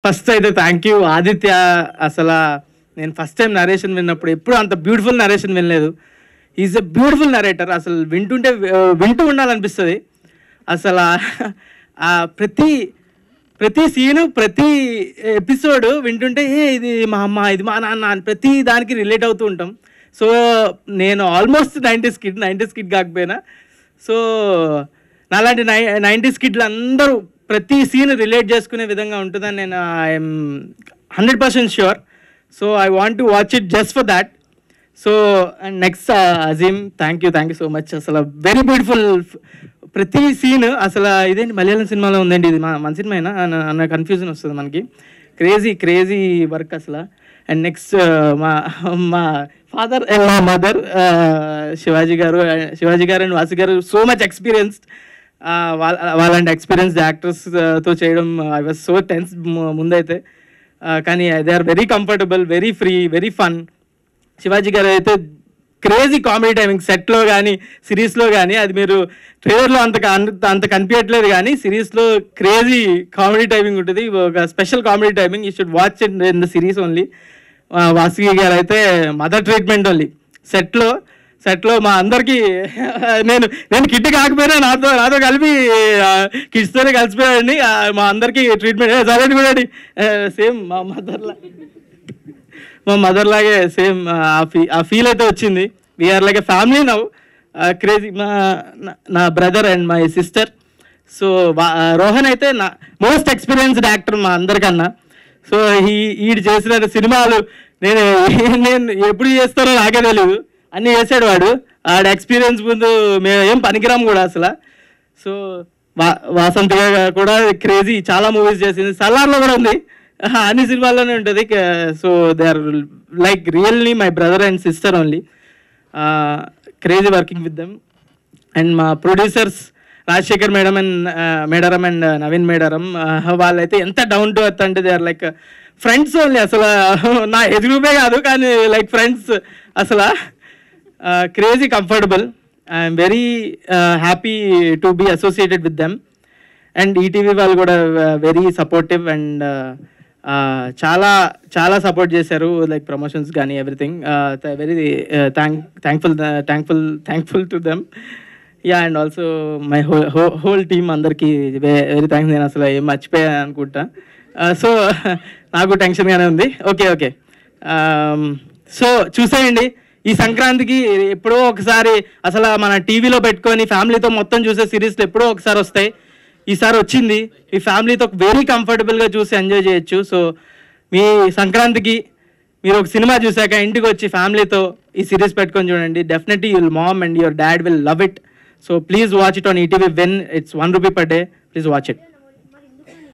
First అయితే thank you Aditya. అసలు నేను ఫస్ట్ టైం నరేషన్ విన్నప్పుడు ఎప్పుడు అంత బ్యూటిఫుల్ నరేషన్ వినలేదు. Is a beautiful narrator. అసలు వింటుంటే వింటూ ఉండాలనిపిస్తుంది. అసలు ప్రతి సీను ప్రతి ఎపిసోడ్ వింటుంటే ఇది మా అమ్మ ఇది మా నాన్న అని ప్రతి దానికి రిలేట్ అవుతూ ఉంటాం. సో నేను ఆల్మోస్ట్ 90s కిడ్ కాకపోయినా, సో నాలాంటి 90s కిడ్లు అందరూ ప్రతి సీన్ రిలేట్ చేసుకునే విధంగా ఉంటుందని నేను I'm 100% sure. So I want to watch it just for that. So and next Azeem, thank you so much. అసలు వెరీ బ్యూటిఫుల్ ప్రతి సీన్. అసలు ఇదేంటి మలయాళం సినిమాలో ఉందండి, ఇది మన సినిమా అన్న కన్ఫ్యూజన్ వస్తుంది మనకి. క్రేజీ వర్క్ అసలు. అండ్ నెక్స్ట్ మా ఫాదర్ అండ్ మా mother Shivaji garu and Vasu garu so much experienced. వాళ్ళంటి ఎక్స్పీరియన్స్డ్ యాక్టర్స్తో చేయడం ఐ వాజ్ సో టెన్స్ ముందైతే, కానీ they are very comfortable, very free, very fun. Shivaji garu అయితే క్రేజీ కామెడీ టైమింగ్ సెట్లో కానీ సిరీస్లో కానీ, అది మీరు ట్రైలర్లో అంత కనిపించట్లేదు కానీ సిరీస్లో క్రేజీ కామెడీ టైమింగ్ ఉంటుంది. ఒక special comedy timing. You should watch it in the series only. Vasuki గారు అయితే మదర్ ట్రీట్మెంట్ ఓన్లీ. సెట్లో మా అందరికీ నేను కిడ్ కాకపోయినా నాతో కలిపి కిడ్స్తోనే కలిసిపోయాడండి. మా అందరికీ ట్రీట్మెంట్ సరే కూడా సేమ్ మా మదర్ లాగే సేమ్ ఆ ఫీల్ అయితే వచ్చింది. We are like a family now. Crazy. నా brother and my sister. So Rohan అయితే నా మోస్ట్ ఎక్స్పీరియన్స్డ్ యాక్టర్ మా అందరికన్నా. సో ఈడు చేసిన సినిమాలు నేను ఎప్పుడు చేస్తానో నాకే తెలియదు, అన్నీ చేసాడు వాడు. ఆడ ఎక్స్పీరియన్స్ ముందు మేము ఏం పనికిరాము కూడా అసలు. సో వాసంతిగా కూడా క్రేజీ చాలా మూవీస్ చేసింది. సలార్లో కూడా ఉంది, అన్ని సినిమాల్లోనే ఉంటుంది. So they are like really my brother and sister only. Crazy working with them. And మా ప్రొడ్యూసర్స్ రాజశేఖర్ మేడారం అండ్ నవీన్ మేడారం, వాళ్ళైతే ఎంత డౌన్ టు ఎర్త్ అంటే they are like friends only. అసలు నా ఏజ్ గ్రూపే కాదు కానీ లైక్ ఫ్రెండ్స్. అసలు crazy comfortable. I'm very happy to be associated with them. And ETV వాళ్ళు కూడా వెరీ సపోర్టివ్ అండ్ చాలా సపోర్ట్ చేశారు, లైక్ ప్రమోషన్స్ కానీ everything. Very thankful to them. Yeah, and also my whole team అందరికీ very thanks. నేను అసలు ఏం మర్చిపోయాను అనుకుంటా. సో నాకు టెన్షన్గానే ఉంది. ఓకే. సో చూసేయండి ఈ సంక్రాంతికి. ఎప్పుడో ఒకసారి అసలు మన టీవీలో పెట్టుకొని ఫ్యామిలీతో మొత్తం చూసే సిరీస్లు ఎప్పుడో ఒకసారి వస్తాయి. ఈసారి వచ్చింది. మీ ఫ్యామిలీతో వెరీ కంఫర్టబుల్గా చూసి ఎంజాయ్ చేయొచ్చు. సో మీ సంక్రాంతికి మీరు ఒక సినిమా చూసాక ఇంటికి వచ్చి ఫ్యామిలీతో ఈ సిరీస్ పెట్టుకొని చూడండి. Definitely your mom and your dad will love it. So please watch it on ETV when it's 1 rupee per day. Please watch it.